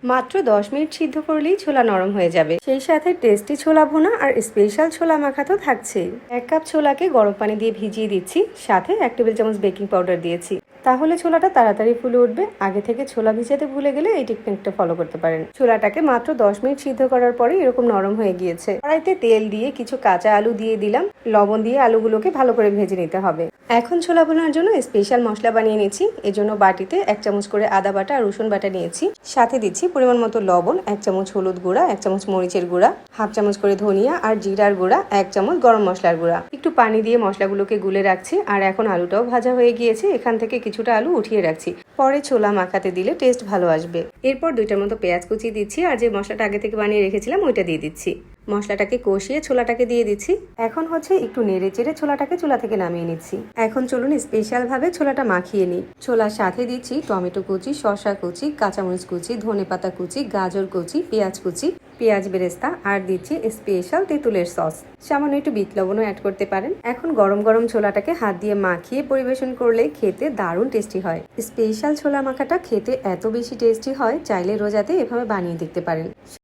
মাত্র 10 মিনিট সিদ্ধ করলেই ছোলা নরম হয়ে যাবে। সেই সাথে টেস্টি ছোলা ভুনা আর স্পেশাল ছোলা মাখা তো থাকছেই। 1 কাপ ছোলাকে গরম পানি দিয়ে ভিজিয়ে দিচ্ছি, সাথে 1 টেবিল চামচ বেকিং পাউডার দিয়েছি। তাহলে ছোলাটা তাড়াতাড়ি ফুলে উঠবে। আগে থেকে ছোলা ভিজাতে ভুলে গেলে এই টেকনিকটা ফলো করতে পারেন। ছোলাটাকে মাত্র 10 মিনিট সিদ্ধ করার পরে এরকম নরম হয়ে গিয়েছে। কড়াইতে তেল দিয়ে কিছু কাঁচা আলু দিয়ে দিলাম। লবণ দিয়ে আলুগুলোকে ভালো করে ভেজে নিতে হবে। এখন ছোলা ভুনার জন্য স্পেশাল মশলা বানিয়ে নিচ্ছি। এজন্য বাটিতে 1 চামচ করে আদা বাটা আর রসুন বাটা নিয়েছি। সাথে দিচ্ছি পরিমাণ মতো লবণ, 1 চামচ হলুদ গুঁড়া, 1 চামচ মরিচের গুঁড়া, হাফ চামচ করে ধনিয়া আর জিরার গুঁড়া, 1 চামচ গরম মশলার গুঁড়া। একটু পানি দিয়ে মশলাগুলোকে গুলে রাখছি। আর এখন আলুটাও ভাজা হয়ে গিয়েছে, এখান থেকে কিছুটা আলু উঠিয়ে রাখছি। পরে ছোলা মাখাতে দিলে টেস্ট ভালো আসবে। এরপর 2টার মতো পেঁয়াজ কুচি দিচ্ছি, আর যে মশলাটা আগে থেকে বানিয়ে রেখেছিলাম ওইটা দিয়ে দিচ্ছি। মশলাটাকে কষিয়ে ছোলাটাকে দিয়ে দিচ্ছি। এখন একটু নেড়ে চেড়ে ছোলাটাকে চুলা থেকে নামিয়ে নিচ্ছি। এখন চলুন স্পেশাল ভাবে ছোলাটা মাখিয়ে নিই। ছোলার সাথে দিচ্ছি টমেটো কুচি, শসা কুচি, কাঁচামরিচ কুচি, ধনেপাতা কুচি, গাজর কুচি, পেঁয়াজ কুচি, পেঁয়াজ বেরেস্তা আর দিচ্ছি স্পেশাল তেঁতুলের সস। সামান্য একটু বিট লবণও অ্যাড করতে পারেন। এখন গরম গরম ছোলাটাকে হাত দিয়ে মাখিয়ে পরিবেশন করলে খেতে দারুণ টেস্টি হয়। স্পেশাল ছোলা মাখাটা খেতে এত বেশি টেস্টি হয়, চাইলে রোজাতে এভাবে বানিয়ে দেখতে পারেন।